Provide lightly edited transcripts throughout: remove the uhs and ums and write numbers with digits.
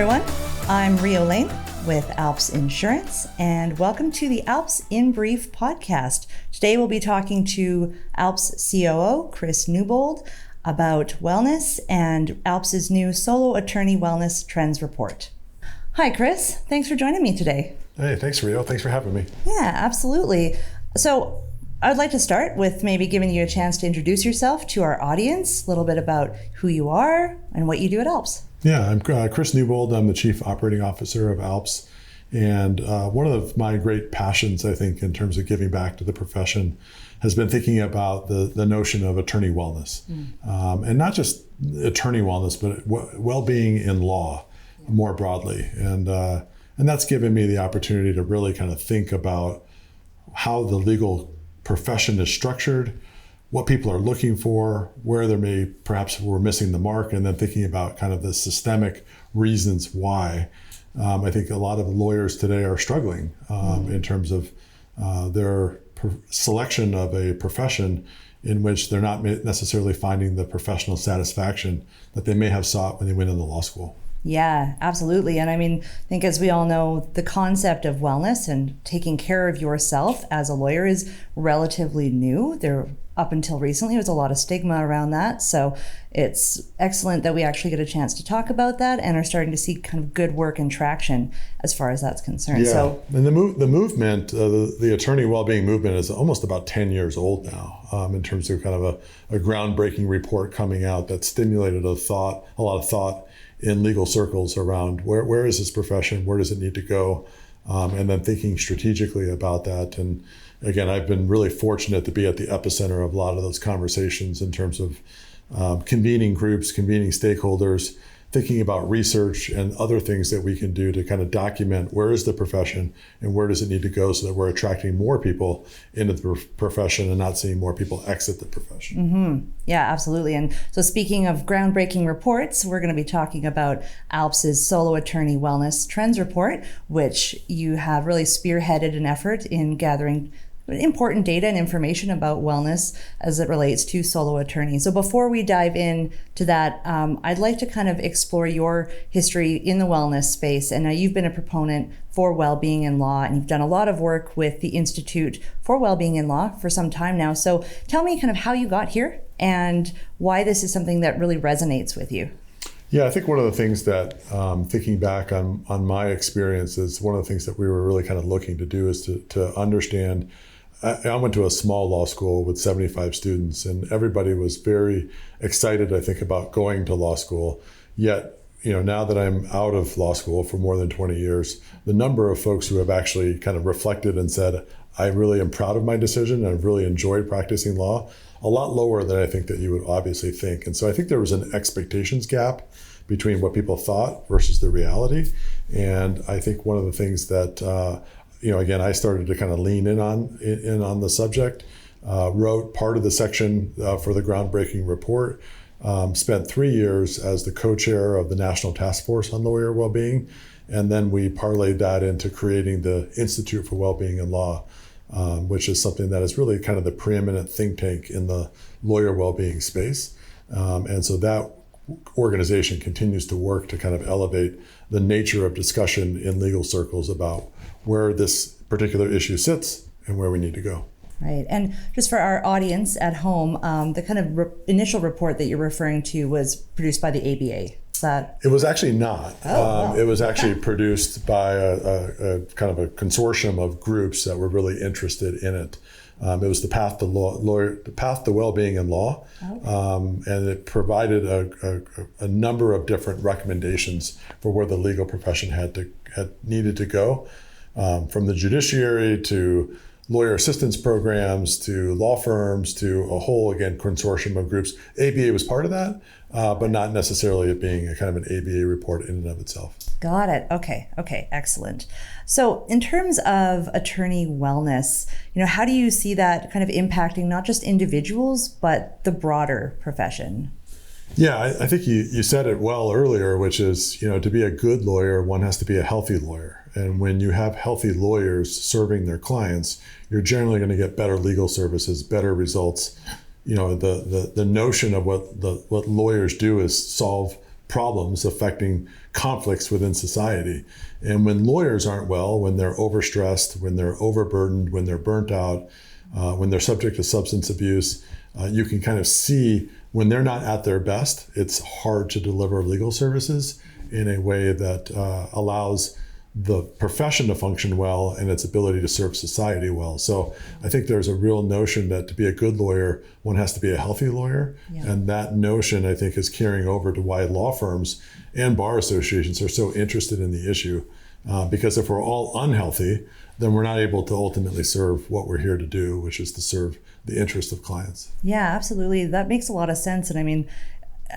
everyone. I'm Laine with ALPS Insurance, and welcome to the ALPS in Brief podcast. Today we'll be talking to ALPS COO Chris Newbold about wellness and ALPS's new Solo Attorney Wellness Trends Report. Hi, Chris. Thanks for joining me today. Hey, thanks, Rio. Thanks for having me. Yeah, absolutely. So I'd like to start with maybe giving you a chance to introduce yourself to our audience, a little bit about who you are and what you do at ALPS. Yeah, I'm Chris Newbold. I'm the Chief Operating Officer of ALPS. And one of my great passions, I think, in terms of giving back to the profession has been thinking about the notion of attorney wellness. And not just attorney wellness, but well-being in law more broadly. And that's given me the opportunity to really kind of think about how the legal profession is structured, what people are looking for, where perhaps we're missing the mark, and then thinking about kind of the systemic reasons why. I think a lot of lawyers today are struggling in terms of their selection of a profession in which they're not necessarily finding the professional satisfaction that they may have sought when they went into law school. Yeah, absolutely. And I think as we all know, the concept of wellness and taking care of yourself as a lawyer is relatively new. Up until recently, there was a lot of stigma around that. So it's excellent that we actually get a chance to talk about that and are starting to see kind of good work and traction as far as that's concerned. Yeah, so, and the movement, the attorney well-being movement is almost about 10 years old now in terms of kind of a groundbreaking report coming out that stimulated a lot of thought in legal circles around where is this profession, where does it need to go, and then thinking strategically about that. And again, I've been really fortunate to be at the epicenter of a lot of those conversations in terms of convening groups, convening stakeholders, thinking about research and other things that we can do to kind of document where is the profession and where does it need to go so that we're attracting more people into the profession and not seeing more people exit the profession. Mm-hmm. Yeah, absolutely. And so speaking of groundbreaking reports, we're going to be talking about ALPS's Solo Attorney Wellness Trends Report, which you have really spearheaded an effort in gathering important data and information about wellness as it relates to solo attorneys. So before we dive in to that, I'd like to kind of explore your history in the wellness space. And now you've been a proponent for well-being in law, and you've done a lot of work with the Institute for Wellbeing in Law for some time now. So tell me kind of how you got here and why this is something that really resonates with you. Yeah, I think one of the things that, thinking back on my experiences, one of the things that we were really kind of looking to do is to understand. I went to a small law school with 75 students, and everybody was very excited, I think, about going to law school. Yet, now that I'm out of law school for more than 20 years, the number of folks who have actually kind of reflected and said, I really am proud of my decision, and I've really enjoyed practicing law, a lot lower than I think that you would obviously think. And so I think there was an expectations gap between what people thought versus the reality. And I think one of the things that again, I started to kind of lean in on the subject, wrote part of the section for the groundbreaking report, spent 3 years as the co-chair of the National Task Force on Lawyer Wellbeing, and then we parlayed that into creating the Institute for Wellbeing in Law, which is something that is really kind of the preeminent think tank in the lawyer wellbeing space. And so that organization continues to work to kind of elevate the nature of discussion in legal circles about where this particular issue sits and where we need to go. Right. And just for our audience at home, the kind of initial report that you're referring to was produced by the ABA. Is that? It was actually not. Wow. It was actually produced by a kind of a consortium of groups that were really interested in it. It was the Path to Wellbeing in Law, and it provided a number of different recommendations for where the legal profession had needed to go, from the judiciary to lawyer assistance programs to law firms to a whole, again, consortium of groups. ABA was part of that, but not necessarily it being a kind of an ABA report in and of itself. Got it. Okay, excellent. So in terms of attorney wellness, how do you see that kind of impacting not just individuals, but the broader profession? Yeah, I think you said it well earlier, which is, to be a good lawyer, one has to be a healthy lawyer. And when you have healthy lawyers serving their clients, you're generally going to get better legal services, better results. The notion of what lawyers do is solve problems affecting conflicts within society. And when lawyers aren't well, when they're overstressed, when they're overburdened, when they're burnt out, when they're subject to substance abuse, you can kind of see when they're not at their best, it's hard to deliver legal services in a way that allows the profession to function well and its ability to serve society well. So I think there's a real notion that to be a good lawyer, one has to be a healthy lawyer. Yeah. And that notion, I think, is carrying over to why law firms and bar associations are so interested in the issue. Because if we're all unhealthy, then we're not able to ultimately serve what we're here to do, which is to serve the interest of clients. Yeah, absolutely. That makes a lot of sense. And I mean,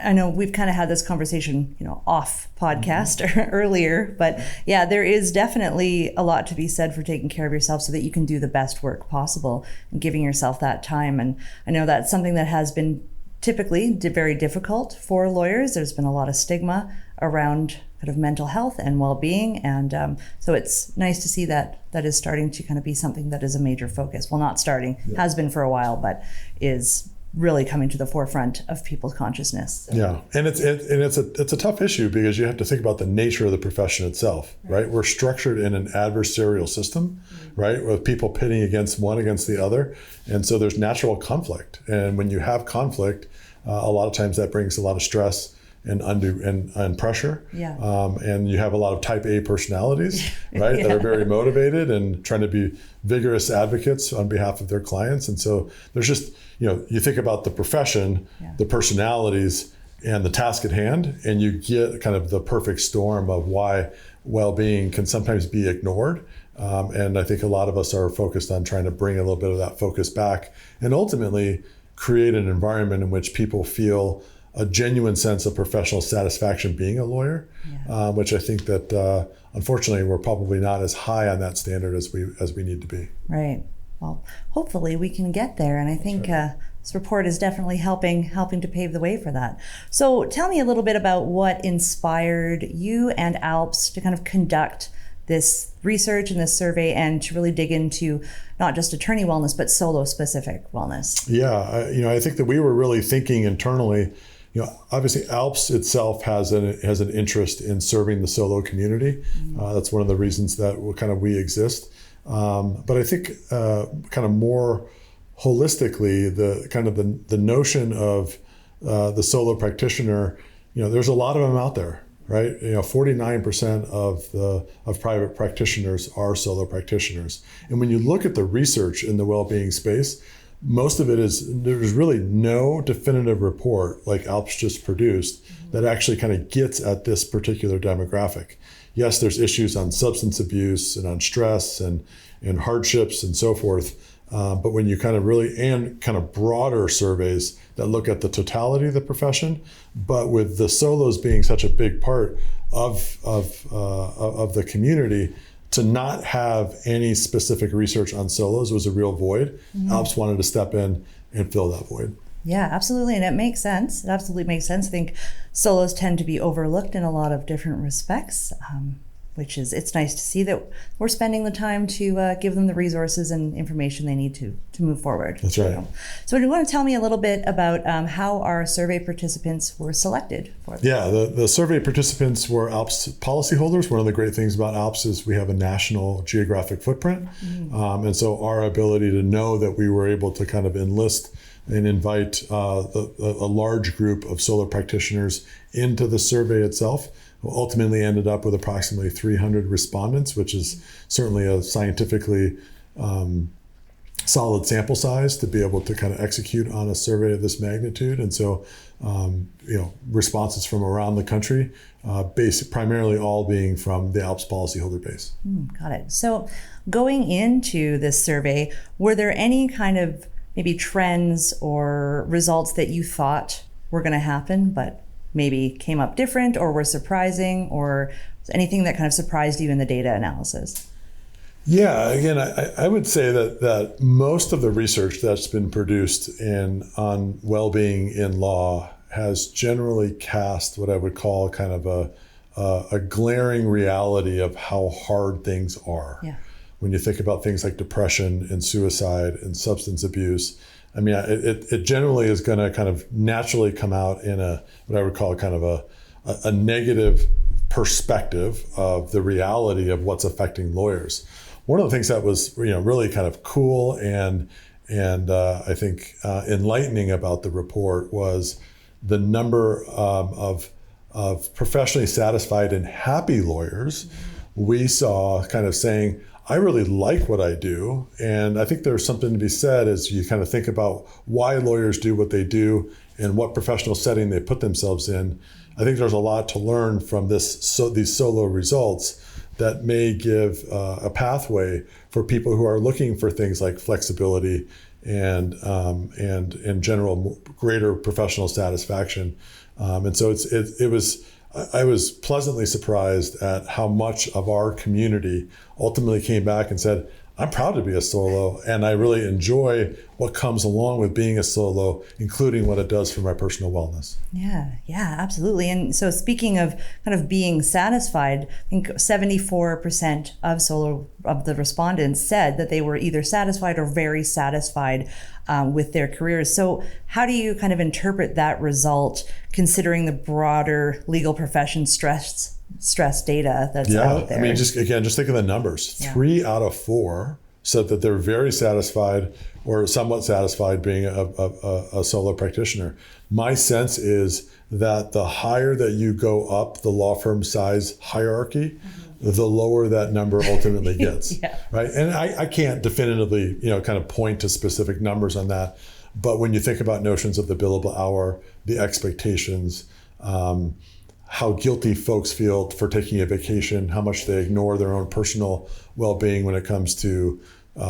I know we've kind of had this conversation, off podcast earlier, but yeah, there is definitely a lot to be said for taking care of yourself so that you can do the best work possible and giving yourself that time. And I know that's something that has been typically very difficult for lawyers. There's been a lot of stigma around kind of mental health and well-being. And so it's nice to see that is starting to kind of be something that is a major focus. Well, not starting, has been for a while, but is really coming to the forefront of people's consciousness. So. Yeah, and it's a tough issue because you have to think about the nature of the profession itself, right? We're structured in an adversarial system, right, with people pitting against the other, and so there's natural conflict. And when you have conflict, a lot of times that brings a lot of stress and undue and pressure. Yeah. And you have a lot of type A personalities, right, that are very motivated and trying to be vigorous advocates on behalf of their clients. And so there's just, you think about the profession, the personalities, and the task at hand, and you get kind of the perfect storm of why well-being can sometimes be ignored. And I think a lot of us are focused on trying to bring a little bit of that focus back and ultimately create an environment in which people feel a genuine sense of professional satisfaction being a lawyer, which I think that unfortunately we're probably not as high on that standard as we need to be. Right. Well, hopefully we can get there, and I think this report is definitely helping to pave the way for that. So tell me a little bit about what inspired you and ALPS to kind of conduct this research and this survey and to really dig into not just attorney wellness, but solo specific wellness. Yeah, I think that we were really thinking internally. Obviously ALPS itself has an interest in serving the solo community. That's one of the reasons that we exist. But I think kind of more holistically, the notion of the solo practitioner, there's a lot of them out there, right? 49% of private practitioners are solo practitioners. And when you look at the research in the well-being space, most of it there's really no definitive report like ALPS just produced that actually kind of gets at this particular demographic. Yes, there's issues on substance abuse and on stress and hardships and so forth. But when you and broader surveys that look at the totality of the profession, but with the solos being such a big part of the community, to not have any specific research on solos was a real void. ALPS wanted to step in and fill that void. Yeah, absolutely. And it makes sense. It absolutely makes sense. I think solos tend to be overlooked in a lot of different respects, it's nice to see that we're spending the time to give them the resources and information they need to move forward. That's right. So do you want to tell me a little bit about how our survey participants were selected for this? Yeah, the survey participants were ALPS policyholders. One of the great things about ALPS is we have a national geographic footprint. And so our ability to know that we were able to kind of enlist and invite a large group of solo practitioners into the survey itself ultimately ended up with approximately 300 respondents, which is certainly a scientifically solid sample size to be able to kind of execute on a survey of this magnitude. And so, responses from around the country, primarily all being from the ALPS policyholder base. Got it. So going into this survey, were there any kind of maybe trends or results that you thought were going to happen, but maybe came up different or were surprising, or anything that kind of surprised you in the data analysis? Yeah, again, I would say that most of the research that's been produced on well-being in law has generally cast what I would call kind of a glaring reality of how hard things are. Yeah. When you think about things like depression and suicide and substance abuse, I mean, it generally is going to kind of naturally come out in what I would call kind of a negative perspective of the reality of what's affecting lawyers. One of the things that was really kind of cool and I think enlightening about the report was the number of professionally satisfied and happy lawyers we saw kind of saying, I really like what I do. And I think there's something to be said as you kind of think about why lawyers do what they do and what professional setting they put themselves in. I think there's a lot to learn from these solo results that may give a pathway for people who are looking for things like flexibility and in general greater professional satisfaction. And so I was pleasantly surprised at how much of our community ultimately came back and said, I'm proud to be a solo, and I really enjoy what comes along with being a solo, including what it does for my personal wellness. Yeah, absolutely. And so speaking of kind of being satisfied, I think 74% of the respondents said that they were either satisfied or very satisfied with their careers. So how do you kind of interpret that result, considering the broader legal profession stress data that's out there? I mean, just think of the numbers. 3 out of 4 said that they're very satisfied or somewhat satisfied being a solo practitioner. My sense is that the higher that you go up the law firm size hierarchy, the lower that number ultimately gets, right? And I can't definitively, kind of point to specific numbers on that. But when you think about notions of the billable hour, the expectations, how guilty folks feel for taking a vacation, how much they ignore their own personal well-being when it comes to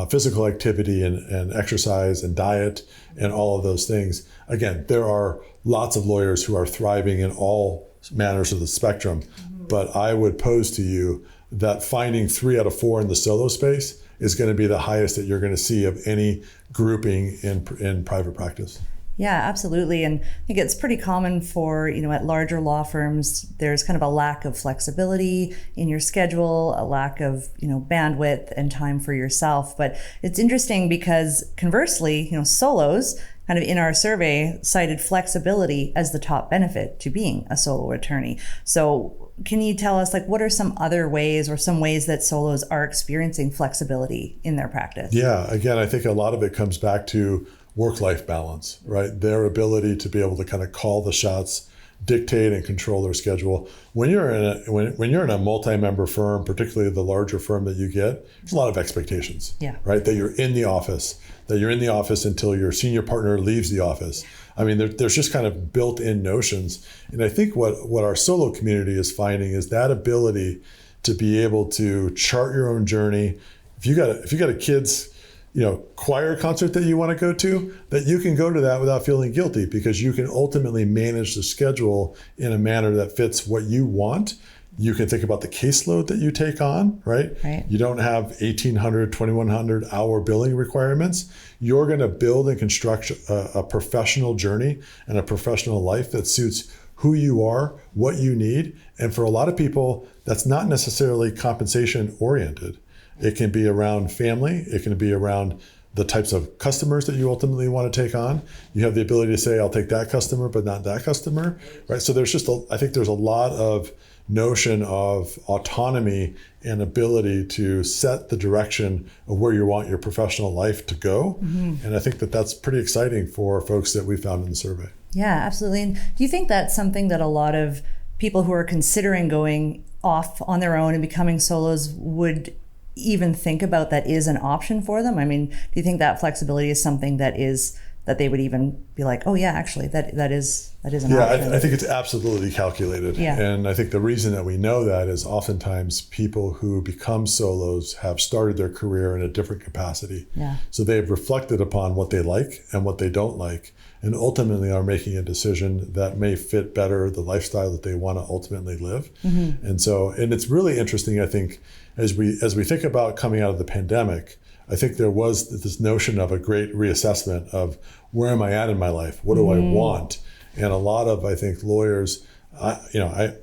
physical activity and exercise and diet and all of those things. Again, there are lots of lawyers who are thriving in all manners of the spectrum, but I would pose to you that finding 3 out of 4 in the solo space is going to be the highest that you're going to see of any grouping in private practice. Yeah, absolutely. And I think it's pretty common for, at larger law firms, there's kind of a lack of flexibility in your schedule, a lack of, bandwidth and time for yourself. But it's interesting because conversely, solos kind of in our survey cited flexibility as the top benefit to being a solo attorney. So can you tell us, what are some other ways or some ways that solos are experiencing flexibility in their practice? Yeah, again, I think a lot of it comes back to work-life balance, right? Their ability to be able to kind of call the shots, dictate and control their schedule. When you're in a multi-member firm, particularly the larger firm that you get, there's a lot of expectations, right? That you're in the office, until your senior partner leaves the office. I mean, there's just kind of built-in notions. And I think what our solo community is finding is that ability to be able to chart your own journey. If you got a kid's choir concert that you want to go to, that you can go to that without feeling guilty because you can ultimately manage the schedule in a manner that fits what you want. You can think about the caseload that you take on, right? You don't have 1,800, 2,100 hour billing requirements. You're going to build and construct a professional journey and a professional life that suits who you are, what you need. And for a lot of people, that's not necessarily compensation oriented. It can be around family. It can be around the types of customers that you ultimately want to take on. You have the ability to say, I'll take that customer, but not that customer, right? So I think there's a lot of notion of autonomy and ability to set the direction of where you want your professional life to go. And I think that's pretty exciting for folks that we found in the survey. Yeah, absolutely. And do you think that's something that a lot of people who are considering going off on their own and becoming solos would even think about that is an option for them? I mean, do you think that flexibility is something that they would even be like, oh yeah, actually that is an option? I think it's absolutely calculated. And I think the reason that we know that is oftentimes people who become solos have started their career in a different capacity. So they've reflected upon what they like and what they don't like, and ultimately are making a decision that may fit better the lifestyle that they want to ultimately live. And it's really interesting, I think, as we think about coming out of the pandemic, I think there was this notion of a great reassessment of where am I at in my life? What do I want? And a lot of, I think, lawyers, I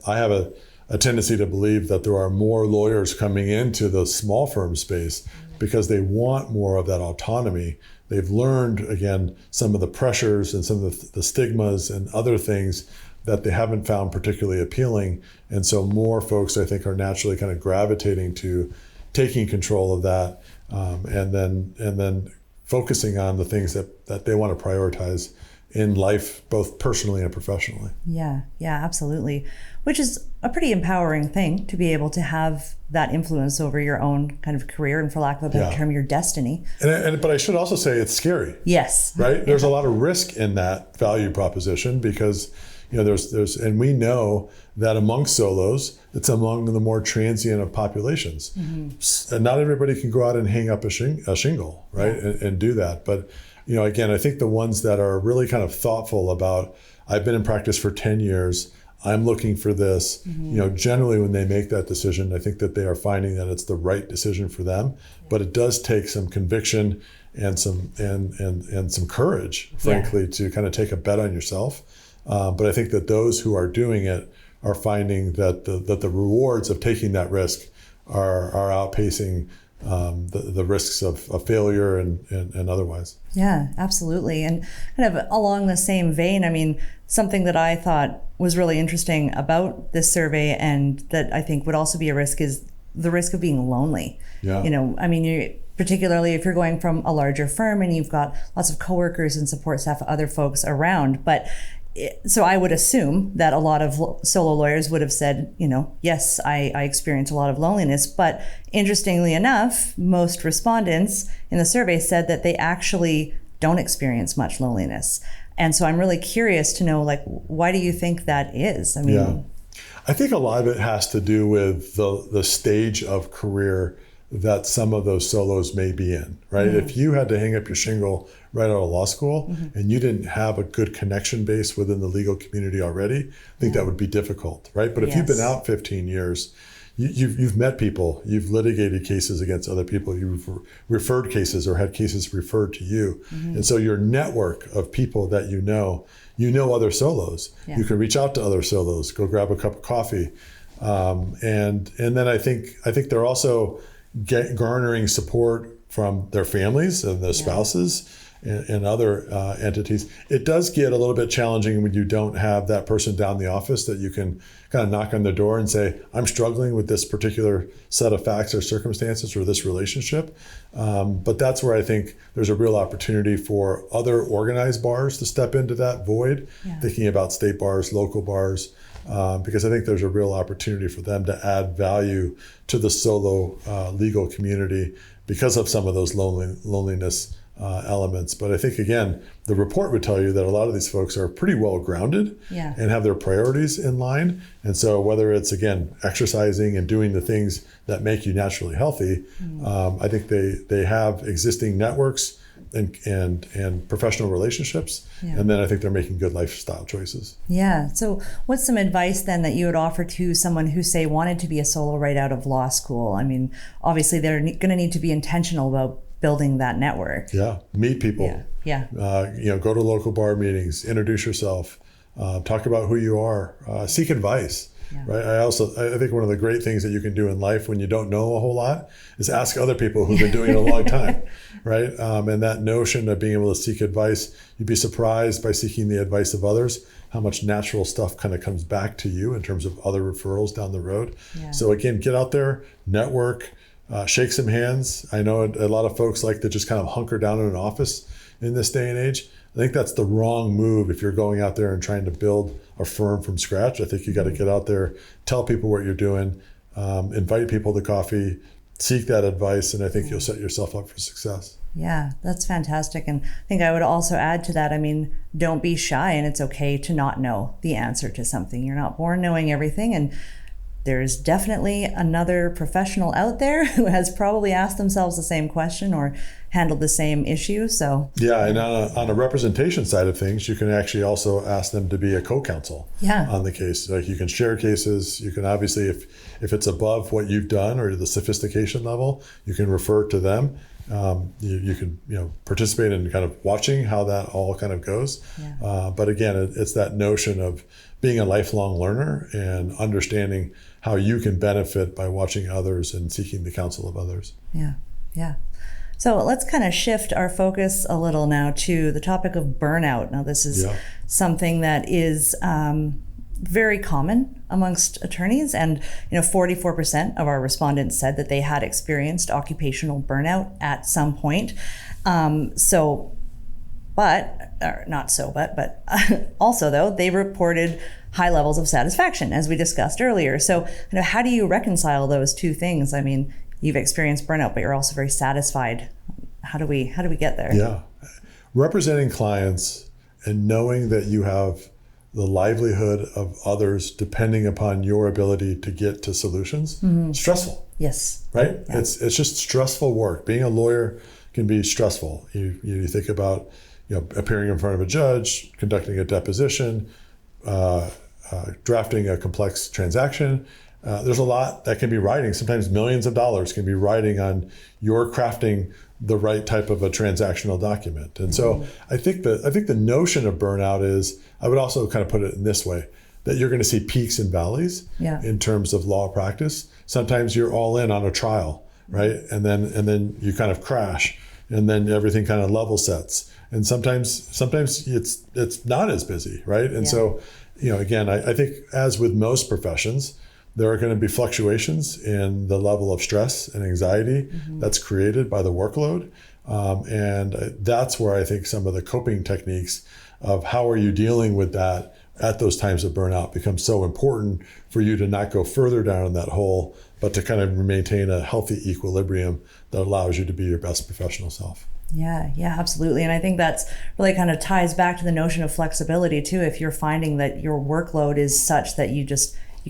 have a tendency to believe that there are more lawyers coming into the small firm space because they want more of that autonomy. They've learned, again, some of the pressures and some of the stigmas and other things that they haven't found particularly appealing. And so more folks, I think, are naturally kind of gravitating to taking control of that, and then focusing on the things that they want to prioritize in life, both personally and professionally. Yeah, absolutely. Which is a pretty empowering thing, to be able to have that influence over your own kind of career, and for lack of a better term, your destiny. But I should also say it's scary. Yes. Right? There's a lot of risk in that value proposition, because there's and we know that among solos, it's among the more transient of populations. Mm-hmm. And not everybody can go out and hang up a shingle, right? And do that. But again, I think the ones that are really kind of thoughtful about, I've been in practice for 10 years, I'm looking for this, generally when they make that decision, I think that they are finding that it's the right decision for them. But it does take some conviction and some courage, frankly, to kind of take a bet on yourself. But I think that those who are doing it are finding that the rewards of taking that risk are outpacing the risks of failure and otherwise. Yeah, absolutely. And kind of along the same vein, I mean, something that I thought was really interesting about this survey, and that I think would also be a risk, is the risk of being lonely. Yeah. I mean, particularly if you're going from a larger firm and you've got lots of coworkers and support staff, other folks around. So I would assume that a lot of solo lawyers would have said, yes, I experience a lot of loneliness. But interestingly enough, most respondents in the survey said that they actually don't experience much loneliness. And so I'm really curious to know, why do you think that is? I mean, I think a lot of it has to do with the stage of career that some of those solos may be in, right? Mm-hmm. If you had to hang up your shingle right out of law school, mm-hmm. and you didn't have a good connection base within the legal community already, I think that would be difficult, right? But if you've been out 15 years, you've met people, you've litigated cases against other people, you've referred cases or had cases referred to you. Mm-hmm. And so your network of people that you know other solos. Yeah. You can reach out to other solos, go grab a cup of coffee. And then I think they're also garnering support from their families and their spouses and other entities. It does get a little bit challenging when you don't have that person down the office that you can kind of knock on their door and say, I'm struggling with this particular set of facts or circumstances or this relationship. But that's where I think there's a real opportunity for other organized bars to step into that void, thinking about state bars, local bars, because I think there's a real opportunity for them to add value to the solo legal community because of some of those loneliness elements. But I think, again, the report would tell you that a lot of these folks are pretty well grounded and have their priorities in line. And so whether it's, again, exercising and doing the things that make you naturally healthy, I think they have existing networks and professional relationships. And then I think they're making good lifestyle choices. Yeah. So what's some advice then that you would offer to someone who, say, wanted to be a solo right out of law school? I mean, obviously they're going to need to be intentional about building that network. Meet people. Go to local bar meetings, introduce yourself, talk about who you are, seek advice. Right. I think one of the great things that you can do in life when you don't know a whole lot is ask other people who've been doing it a long time. Right. And that notion of being able to seek advice, you'd be surprised by seeking the advice of others, how much natural stuff kind of comes back to you in terms of other referrals down the road. So again, get out there, network, shake some hands. I know a lot of folks like to just kind of hunker down in an office in this day and age. I think that's the wrong move if you're going out there and trying to build a firm from scratch. I think you got to get out there, tell people what you're doing, invite people to coffee, seek that advice, and I think you'll set yourself up for success. Yeah, that's fantastic. And I think I would also add to that, I mean, don't be shy, and it's okay to not know the answer to something. You're not born knowing everything, and there's definitely another professional out there who has probably asked themselves the same question or handled the same issue. So and on a representation side of things, you can actually also ask them to be a co-counsel on the case. Like, you can share cases. You can obviously, if it's above what you've done or the sophistication level, you can refer to them. You can participate in kind of watching how that all kind of goes. But again, it's that notion of being a lifelong learner and understanding how you can benefit by watching others and seeking the counsel of others. Yeah. So let's kind of shift our focus a little now to the topic of burnout. Now, this is something that is very common amongst attorneys. And 44% of our respondents said that they had experienced occupational burnout at some point. But also though, they reported high levels of satisfaction, as we discussed earlier. So, how do you reconcile those two things? I mean, you've experienced burnout, but you're also very satisfied. How do we get there? Yeah. Representing clients and knowing that you have the livelihood of others depending upon your ability to get to solutions, stressful. Yes. Right? Yeah. It's just stressful work. Being a lawyer can be stressful. You think about appearing in front of a judge, conducting a deposition, drafting a complex transaction. There's a lot that can be riding. Sometimes millions of dollars can be riding on your crafting the right type of a transactional document. And so I think the notion of burnout is, I would also kind of put it in this way, that you're going to see peaks and valleys in terms of law practice. Sometimes you're all in on a trial, right? And then you kind of crash, and then everything kind of level sets. And sometimes it's not as busy, right? And so, again, I think as with most professions, there are going to be fluctuations in the level of stress and anxiety that's created by the workload. And that's where I think some of the coping techniques of how are you dealing with that at those times of burnout becomes so important for you to not go further down in that hole, but to kind of maintain a healthy equilibrium that allows you to be your best professional self. Yeah, absolutely. And I think that's really kind of ties back to the notion of flexibility too. If you're finding that your workload is such that you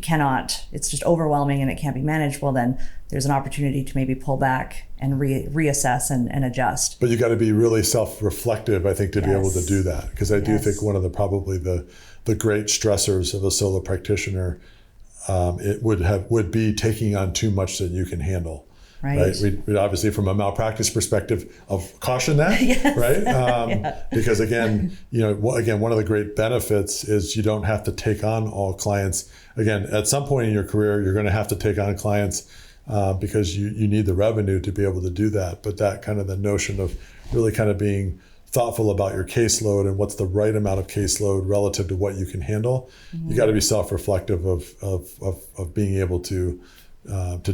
cannot, it's just overwhelming and it can't be managed, well, then there's an opportunity to maybe pull back and reassess and adjust. But you got to be really self-reflective, I think, to be able to do that. Because I do think one of the great stressors of a solo practitioner, it would be taking on too much that you can handle. Right. We'd obviously, from a malpractice perspective, of caution that, right? Because again, one of the great benefits is you don't have to take on all clients. Again, at some point in your career, you're going to have to take on clients because you need the revenue to be able to do that. But that kind of the notion of really kind of being thoughtful about your caseload and what's the right amount of caseload relative to what you can handle, you got to be self-reflective of being able to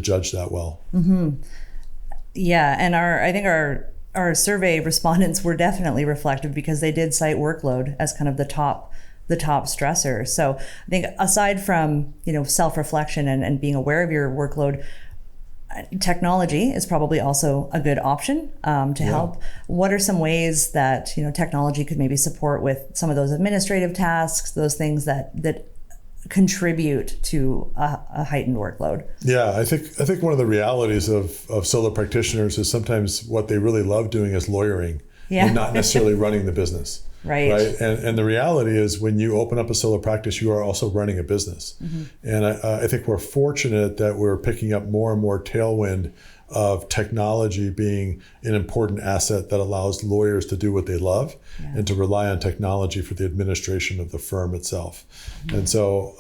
judge that well. Yeah, and I think our survey respondents were definitely reflective because they did cite workload as kind of the top stressor. So I think aside from self-reflection and being aware of your workload, technology is probably also a good option to help. What are some ways that technology could maybe support with some of those administrative tasks, those things that contribute to a heightened workload? Yeah, I think one of the realities of solo practitioners is sometimes what they really love doing is lawyering and not necessarily running the business. Right. And the reality is when you open up a solo practice, you are also running a business. And I think we're fortunate that we're picking up more and more tailwind of technology being an important asset that allows lawyers to do what they love and to rely on technology for the administration of the firm itself. And so,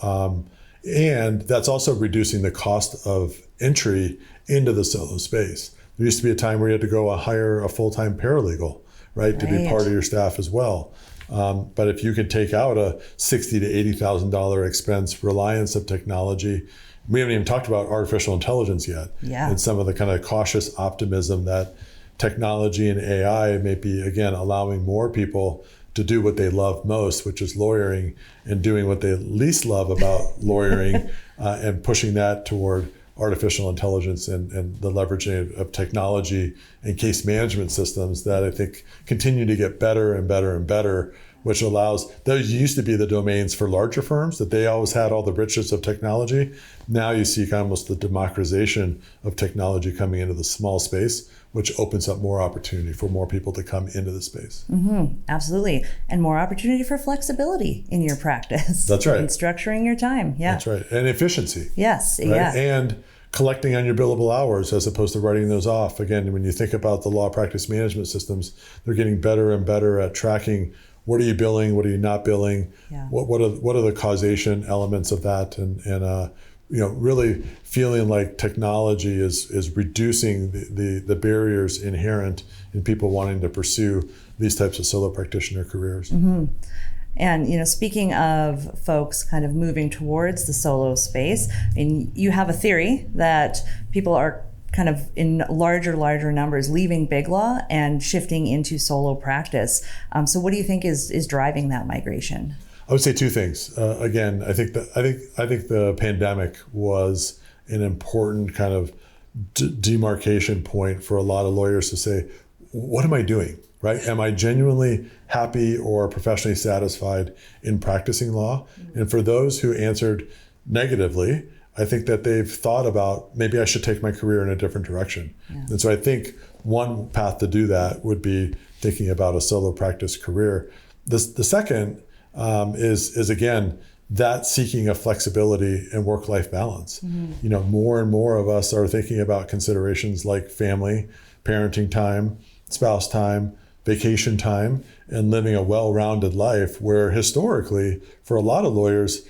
and that's also reducing the cost of entry into the solo space. There used to be a time where you had to go hire a full-time paralegal, right, to be part of your staff as well. But if you could take out a $60,000 to $80,000 expense reliance of technology, we haven't even talked about artificial intelligence yet. And some of the kind of cautious optimism that technology and AI may be, again, allowing more people to do what they love most, which is lawyering, and doing what they least love about lawyering and pushing that toward artificial intelligence and the leveraging of technology and case management systems that I think continue to get better and better and better, which allows, those used to be the domains for larger firms, that they always had all the riches of technology. Now you see almost the democratization of technology coming into the small space, which opens up more opportunity for more people to come into the space. Absolutely. And more opportunity for flexibility in your practice. That's right. And structuring your time. That's right. And efficiency. Yes. Right? And collecting on your billable hours as opposed to writing those off. Again, when you think about the law practice management systems, they're getting better and better at tracking what are you billing, what are you not billing, what are the causation elements of that, and really feeling like technology is reducing the barriers inherent in people wanting to pursue these types of solo practitioner careers. And, speaking of folks kind of moving towards the solo space, I mean, you have a theory that people are kind of in larger numbers leaving big law and shifting into solo practice. So what do you think is driving that migration? I would say two things. Again, I think the pandemic was an important kind of demarcation point for a lot of lawyers to say, what am I doing, right? Am I genuinely happy or professionally satisfied in practicing law? Mm-hmm. And for those who answered negatively, I think that they've thought about, maybe I should take my career in a different direction. Yeah. And so I think one path to do that would be thinking about a solo practice career. The second is again, that seeking of flexibility and work-life balance. Mm-hmm. More and more of us are thinking about considerations like family, parenting time, spouse time, vacation time, and living a well-rounded life where historically, for a lot of lawyers,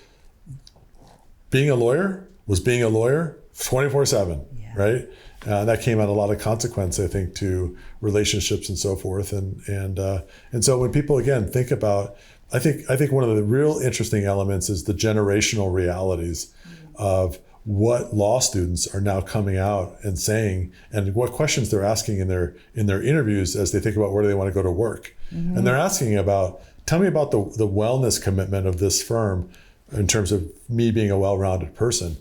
being a lawyer was being a lawyer 24/7, right? That came at a lot of consequence, I think, to relationships and so forth. And so when people, again, think about, I think one of the real interesting elements is the generational realities of what law students are now coming out and saying, and what questions they're asking in their interviews as they think about where they want to go to work. Mm-hmm. And they're asking about, tell me about the wellness commitment of this firm in terms of me being a well-rounded person.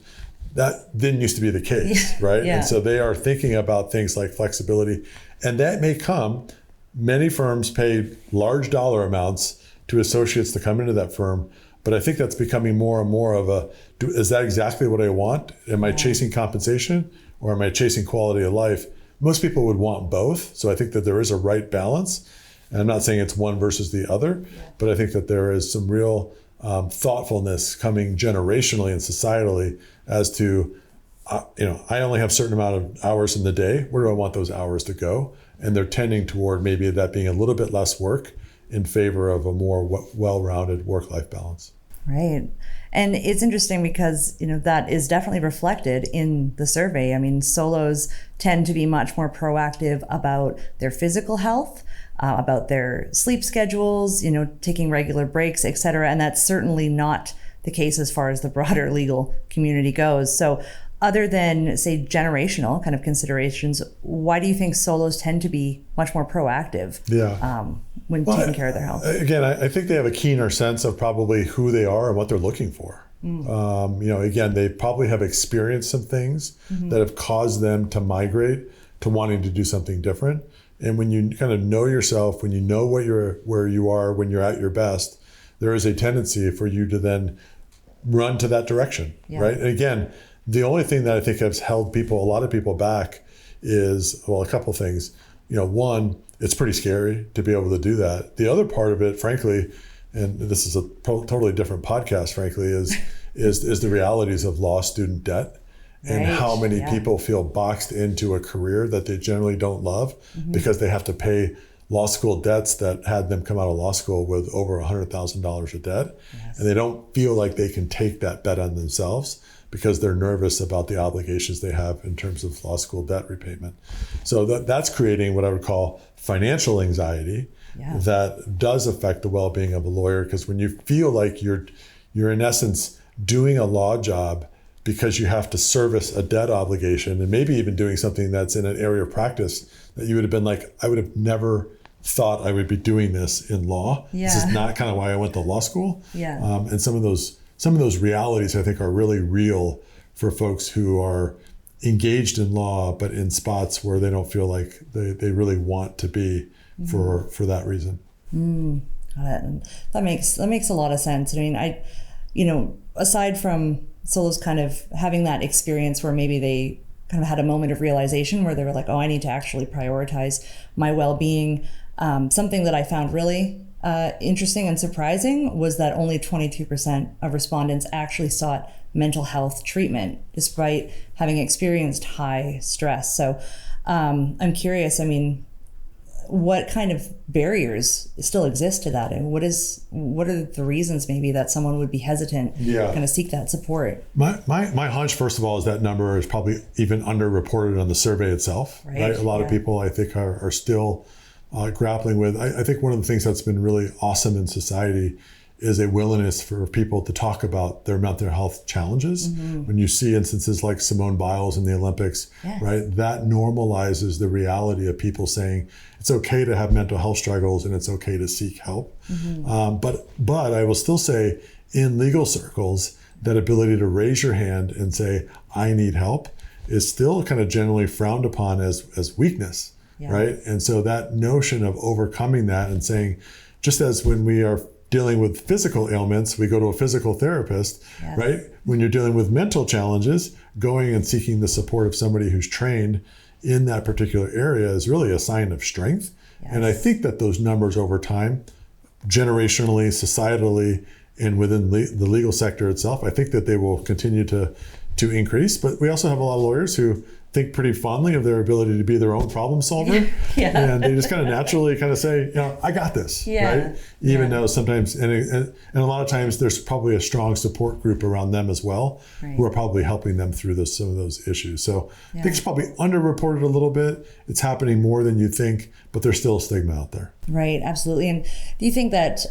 That didn't used to be the case, right? Yeah. And so they are thinking about things like flexibility, and that may come, many firms pay large dollar amounts to associates to come into that firm, but I think that's becoming more and more of is that exactly what I want? Am I chasing compensation or am I chasing quality of life? Most people would want both, so I think that there is a right balance. And I'm not saying it's one versus the other, but I think that there is some real thoughtfulness coming generationally and societally as to, I only have a certain amount of hours in the day. Where do I want those hours to go? And they're tending toward maybe that being a little bit less work in favor of a more well-rounded work-life balance. Right. And it's interesting because, that is definitely reflected in the survey. I mean, solos tend to be much more proactive about their physical health, about their sleep schedules, taking regular breaks, et cetera. And that's certainly not the case as far as the broader legal community goes. So other than, say, generational kind of considerations, why do you think solos tend to be much more proactive when taking care of their health? Again, I think they have a keener sense of probably who they are and what they're looking for. Again, they probably have experienced some things that have caused them to migrate to wanting to do something different. And when you kind of know yourself, when you know where you are when you're at your best, there is a tendency for you to then run to that direction, right? And again, the only thing that I think has held a lot of people back is, a couple things. One, it's pretty scary to be able to do that. The other part of it, frankly, and this is a totally different podcast, frankly, is the realities of law student debt. And how many people feel boxed into a career that they generally don't love because they have to pay law school debts that had them come out of law school with over $100,000 of debt. Yes. And they don't feel like they can take that bet on themselves because they're nervous about the obligations they have in terms of law school debt repayment. So that's creating what I would call financial anxiety that does affect the well-being of a lawyer, because when you feel like you're in essence doing a law job because you have to service a debt obligation, and maybe even doing something that's in an area of practice that you would have been like, I would have never thought I would be doing this in law. Yeah. This is not kind of why I went to law school. Yeah. And some of those realities I think are really real for folks who are engaged in law, but in spots where they don't feel like they really want to be for that reason. Got it. And that makes a lot of sense. I mean, aside from solos kind of having that experience where maybe they kind of had a moment of realization where they were like, oh, I need to actually prioritize my well-being. Something that I found really interesting and surprising was that only 22% of respondents actually sought mental health treatment despite having experienced high stress. So I'm curious, what kind of barriers still exist to that, and what are the reasons maybe that someone would be hesitant to kind of seek that support? My hunch, first of all, is that number is probably even underreported on the survey itself. Right? A lot of people, I think, are still grappling with. I think one of the things that's been really awesome in society is a willingness for people to talk about their mental health challenges. When you see instances like Simone Biles in the Olympics, right, that normalizes the reality of people saying it's okay to have mental health struggles and it's okay to seek help. But I will still say in legal circles, that ability to raise your hand and say, I need help, is still kind of generally frowned upon as weakness, right? And so that notion of overcoming that and saying, just as when we are dealing with physical ailments, we go to a physical therapist, right? When you're dealing with mental challenges, going and seeking the support of somebody who's trained in that particular area is really a sign of strength. And I think that those numbers over time, generationally, societally, and within the legal sector itself, I think that they will continue to increase. But we also have a lot of lawyers who think pretty fondly of their ability to be their own problem solver. And they just kind of naturally kind of say, I got this, right? Even though sometimes, and a lot of times there's probably a strong support group around them as well, who are probably helping them through some of those issues. So I think it's probably underreported a little bit. It's happening more than you think, but there's still a stigma out there. Right, absolutely. And do you think that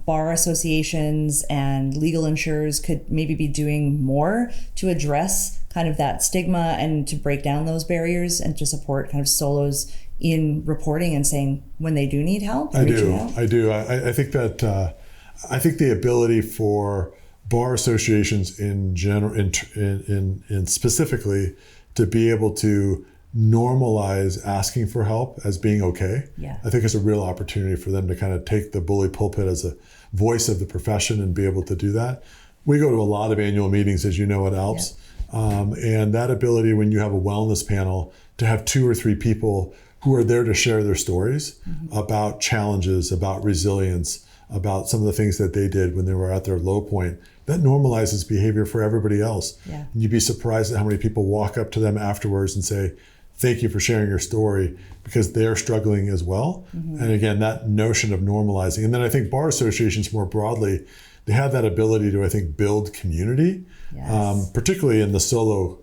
bar associations and legal insurers could maybe be doing more to address kind of that stigma and to break down those barriers and to support kind of solos in reporting and saying when they do need help? I do. I think that I think the ability for bar associations in general, in specifically, to be able to normalize asking for help as being okay. I think it's a real opportunity for them to kind of take the bully pulpit as a voice of the profession and be able to do that. We go to a lot of annual meetings, as you know, at ALPS. And that ability, when you have a wellness panel, to have 2 or 3 people who are there to share their stories about challenges, about resilience, about some of the things that they did when they were at their low point, that normalizes behavior for everybody else. And you'd be surprised at how many people walk up to them afterwards and say, thank you for sharing your story, because they're struggling as well. And again, that notion of normalizing. And then I think bar associations more broadly, they have that ability to, I think, build community, particularly in the solo.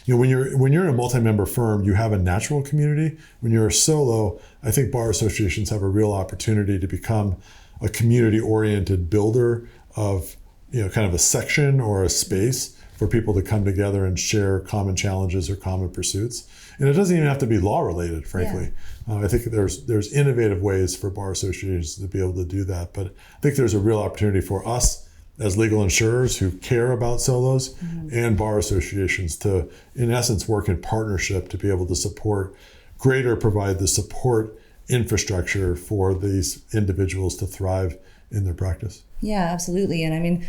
When you're in a multi-member firm, you have a natural community. When you're a solo, I think bar associations have a real opportunity to become a community-oriented builder of, kind of a section or a space for people to come together and share common challenges or common pursuits. And it doesn't even have to be law related, frankly. I think there's innovative ways for bar associations to be able to do that. But I think there's a real opportunity for us as legal insurers who care about solos and bar associations to, in essence, work in partnership to be able to provide the support infrastructure for these individuals to thrive in their practice. Yeah, absolutely. And I mean,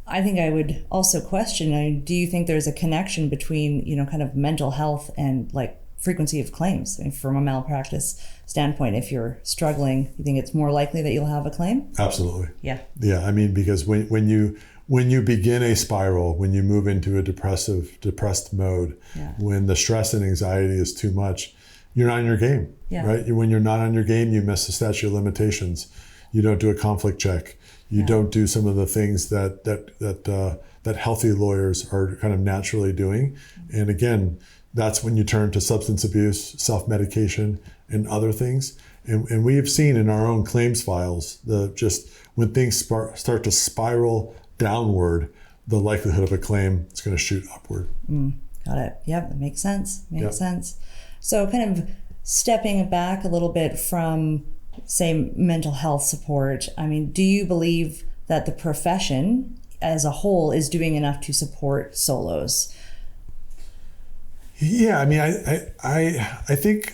I think I would also question, do you think there's a connection between, kind of mental health and like frequency of claims? I mean, from a malpractice standpoint, if you're struggling, you think it's more likely that you'll have a claim? Absolutely. Yeah. I mean, because when you begin a spiral, when you move into a depressed mode, when the stress and anxiety is too much, you're not on your game, right? When you're not on your game, you miss the statute of limitations. You don't do a conflict check. You don't do some of the things that healthy lawyers are kind of naturally doing. And again, that's when you turn to substance abuse, self-medication, and other things. And we have seen in our own claims files, when things start to spiral downward, the likelihood of a claim is going to shoot upward. Got it. Yep, that makes sense. Makes sense. So kind of stepping back a little bit from, say, mental health support, I mean, do you believe that the profession as a whole is doing enough to support solos? Yeah, I mean, I think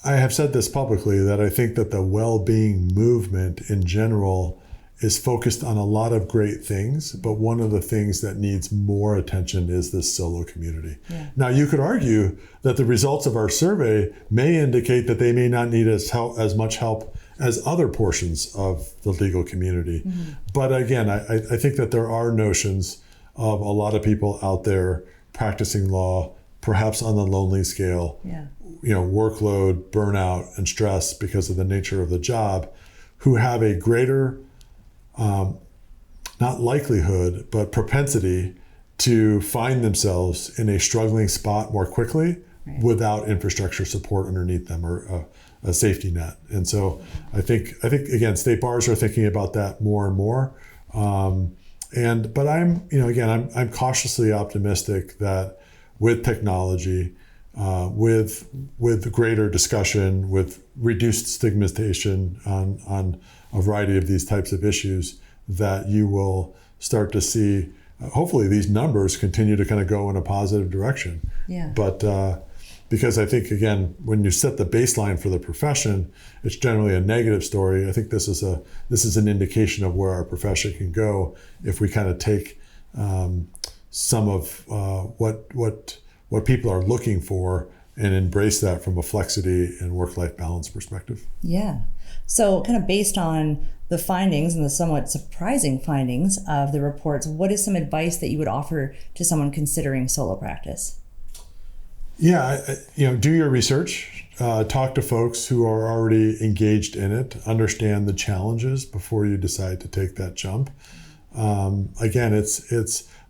I have said this publicly, that I think that the well-being movement in general is focused on a lot of great things, but one of the things that needs more attention is this solo community. Now, you could argue that the results of our survey may indicate that they may not need as much help as other portions of the legal community. But again, I think that there are notions of a lot of people out there practicing law, perhaps on the lonely scale, workload, burnout, and stress because of the nature of the job, who have a greater not likelihood, but propensity to find themselves in a struggling spot more quickly without infrastructure support underneath them or a safety net. And so I think again, state bars are thinking about that more and more. But I'm cautiously optimistic that with technology, with greater discussion, with reduced stigmatization on a variety of these types of issues, that you will start to see, hopefully, these numbers continue to kind of go in a positive direction. Yeah. But because I think, again, when you set the baseline for the profession, it's generally a negative story. I think this is an indication of where our profession can go if we kind of take some of what people are looking for and embrace that from a flexity and work-life balance perspective. Yeah. So kind of based on the findings and the somewhat surprising findings of the reports, what is some advice that you would offer to someone considering solo practice? Yeah, do your research, talk to folks who are already engaged in it, understand the challenges before you decide to take that jump. Again,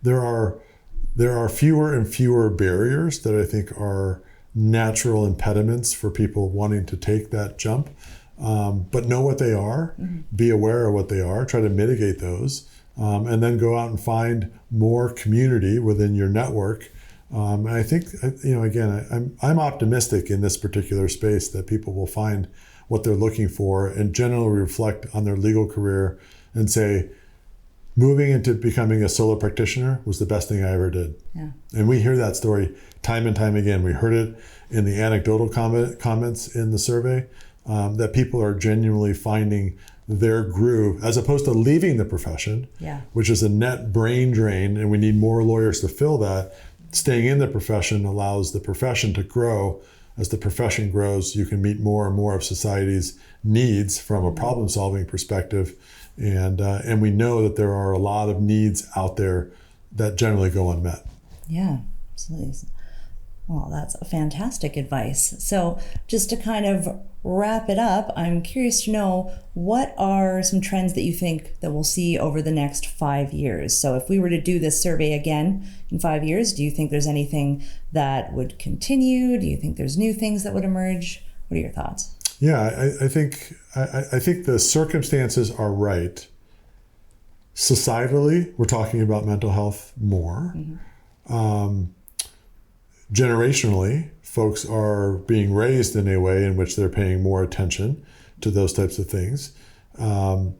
there are fewer and fewer barriers that I think are natural impediments for people wanting to take that jump. But know what they are, be aware of what they are, try to mitigate those, and then go out and find more community within your network. And I think, again, I'm optimistic in this particular space that people will find what they're looking for and generally reflect on their legal career and say, moving into becoming a solo practitioner was the best thing I ever did. Yeah. And we hear that story time and time again. We heard it in the anecdotal comments in the survey, that people are genuinely finding their groove as opposed to leaving the profession, which is a net brain drain, and we need more lawyers to fill that. Staying in the profession allows the profession to grow. As the profession grows, you can meet more and more of society's needs from a problem-solving perspective. And we know that there are a lot of needs out there that generally go unmet. Yeah, absolutely. Well, that's a fantastic advice. So just to kind of wrap it up, I'm curious to know, what are some trends that you think that we'll see over the next 5 years? So if we were to do this survey again in 5 years, do you think there's anything that would continue? Do you think there's new things that would emerge? What are your thoughts? Yeah, I think the circumstances are right. Societally, we're talking about mental health more. Generationally, folks are being raised in a way in which they're paying more attention to those types of things. And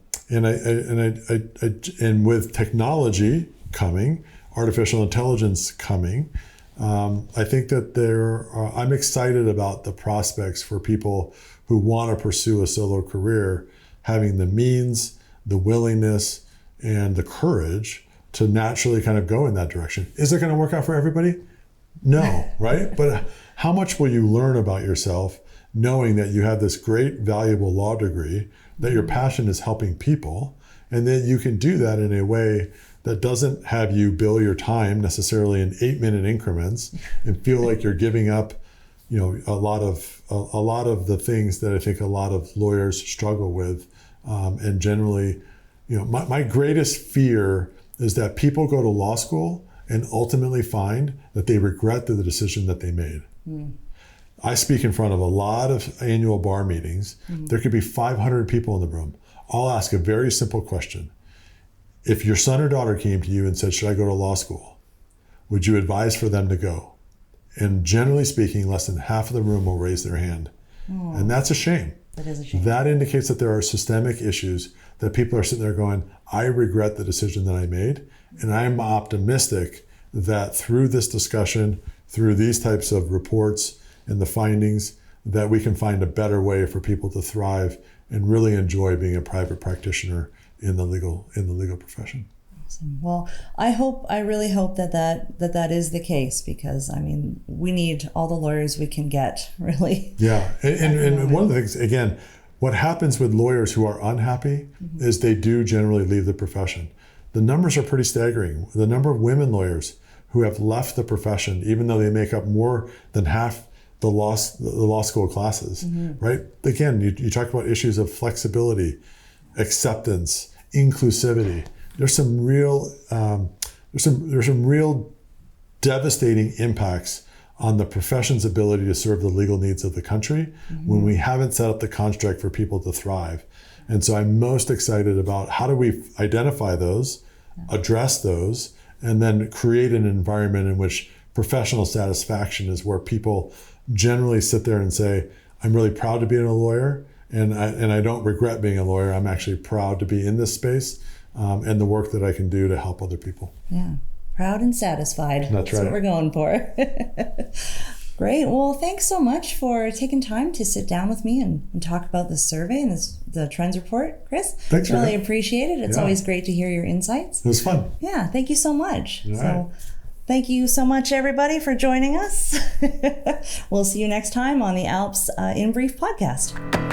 with technology coming, artificial intelligence coming, I think that I'm excited about the prospects for people who want to pursue a solo career, having the means, the willingness, and the courage to naturally kind of go in that direction. Is it going to work out for everybody? No, right? But how much will you learn about yourself knowing that you have this great, valuable law degree, that your passion is helping people, and that you can do that in a way that doesn't have you bill your time necessarily in 8-minute increments and feel like you're giving up, a lot of the things that I think a lot of lawyers struggle with. And generally, my greatest fear is that people go to law school and ultimately find that they regret the decision that they made. I speak in front of a lot of annual bar meetings. There could be 500 people in the room. I'll ask a very simple question. If your son or daughter came to you and said, should I go to law school? Would you advise for them to go? And generally speaking, less than half of the room will raise their hand. And that's a shame. That is a shame. That indicates that there are systemic issues that people are sitting there going, I regret the decision that I made. And I'm optimistic that through this discussion, through these types of reports and the findings, that we can find a better way for people to thrive and really enjoy being a private practitioner in the legal profession. Awesome. Well, I really hope that is the case, because we need all the lawyers we can get, really. Yeah, and one of the things, again, what happens with lawyers who are unhappy is they do generally leave the profession. The numbers are pretty staggering. The number of women lawyers who have left the profession, even though they make up more than half the law school classes, right? Again, you talk about issues of flexibility, acceptance, inclusivity. There's some real devastating impacts on the profession's ability to serve the legal needs of the country when we haven't set up the construct for people to thrive. And so I'm most excited about how do we identify those, address those, and then create an environment in which professional satisfaction is where people generally sit there and say, I'm really proud to be a lawyer, and I don't regret being a lawyer. I'm actually proud to be in this space and the work that I can do to help other people. Yeah. Proud and satisfied. That's right. What we're going for. Great. Well, thanks so much for taking time to sit down with me and talk about this survey and the trends report, Chris. Thanks. Really appreciate it. It's always great to hear your insights. It was fun. Yeah. Thank you so much. All right. Thank you so much, everybody, for joining us. We'll see you next time on the ALPS In Brief podcast.